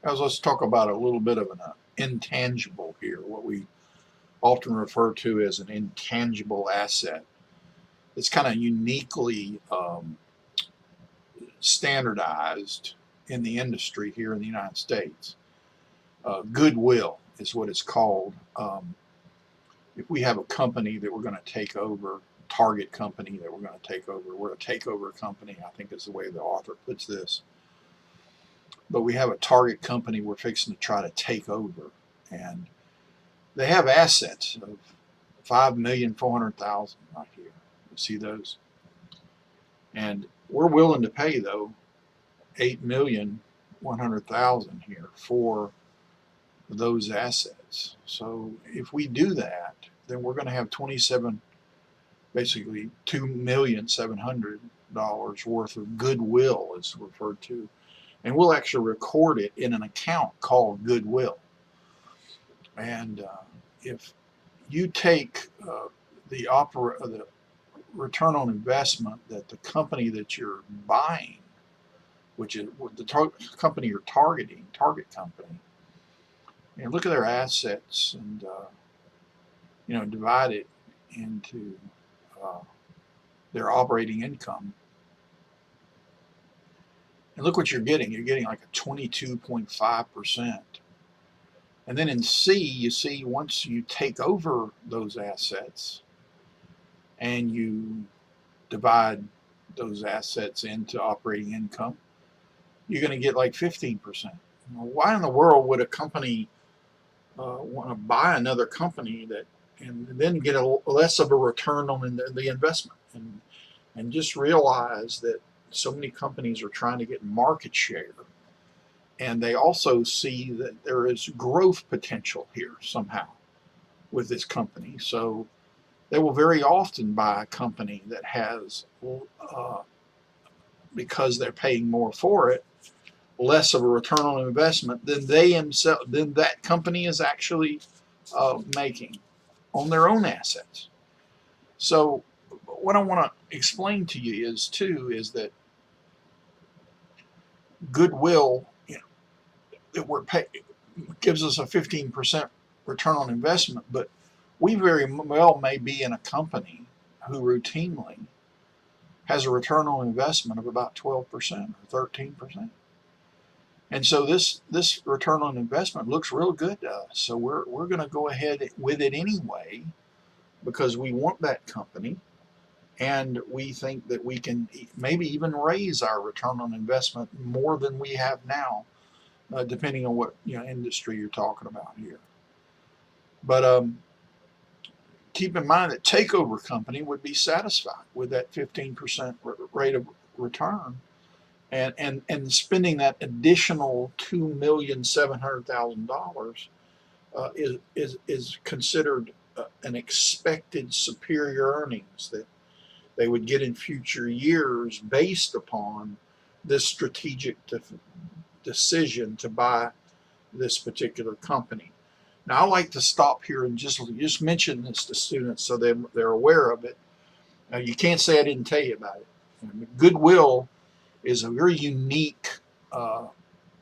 As let's talk about a little bit of an intangible here, what we often refer to as an intangible asset. It's kind of uniquely standardized in the industry here in the United States. Goodwill is what it's called. If we have a company that we're going to take over, target company that we're going to take over, we're a takeover company, I think is the way the author puts this. But we have a target company we're fixing to try to take over. And they have assets of 5,400,000 right here. You see those? And we're willing to pay though 8,100,000 here for those assets. So if we do that, then we're going to have 27, basically $2,700,000 worth of goodwill is referred to, and we'll actually record it in an account called goodwill. And if you take the return on investment that the company that you're buying, which is the company you're targeting, target company, and look at their assets and divide it into their operating income, and look what you're getting. You're getting like a 22.5%. And then in C, you see once you take over those assets and you divide those assets into operating income, you're going to get like 15%. Why in the world would a company want to buy another company that and then get a less of a return on the investment? And just realize that so many companies are trying to get market share, and they also see that there is growth potential here somehow with this company. So they will very often buy a company that has, because they're paying more for it, less of a return on investment than that company is actually making on their own assets. So what I want to explain to you is that goodwill, that we're pay, gives us a 15% return on investment, but we very well may be in a company who routinely has a return on investment of about 12% or 13%. And so this return on investment looks real good to us. So we're going to go ahead with it anyway because we want that company, and we think that we can maybe even raise our return on investment more than we have now, depending on what industry you're talking about here. But keep in mind that takeover company would be satisfied with that 15% rate of return, and spending that additional $2,700,000 is considered an expected superior earnings that they would get in future years based upon this strategic decision to buy this particular company. Now, I like to stop here and just mention this to students so they're aware of it. You can't say I didn't tell you about it. Goodwill is a very unique,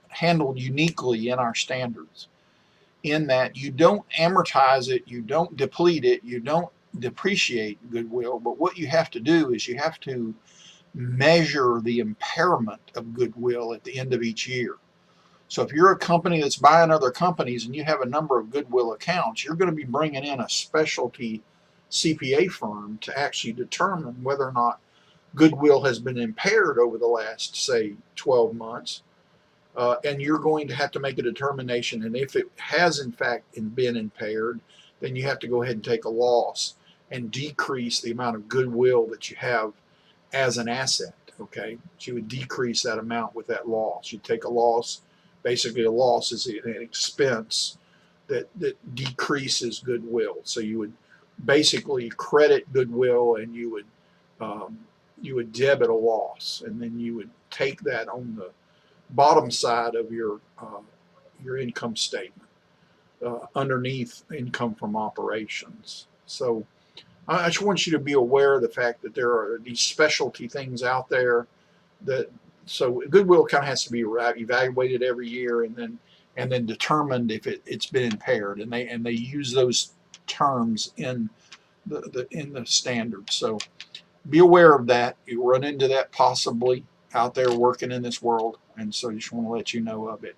handled uniquely in our standards, in that you don't amortize it, you don't deplete it, you don't depreciate goodwill, but what you have to do is you have to measure the impairment of goodwill at the end of each year. So if you're a company that's buying other companies and you have a number of goodwill accounts, you're going to be bringing in a specialty CPA firm to actually determine whether or not goodwill has been impaired over the last, say, 12 months. And you're going to have to make a determination. And if it has, in fact, been impaired, then you have to go ahead and take a loss and decrease the amount of goodwill that you have as an asset. Okay, so you would decrease that amount with that loss. You take a loss. Basically, a loss is an expense that decreases goodwill. So you would basically credit goodwill, and you would debit a loss, and then you would take that on the bottom side of your income statement, underneath income from operations. So I just want you to be aware of the fact that there are these specialty things out there that So goodwill kind of has to be evaluated every year, and then determined if it's been impaired, and they use those terms in the standards. So be aware of that. You run into that possibly out there working in this world, and so I just want to let you know of it.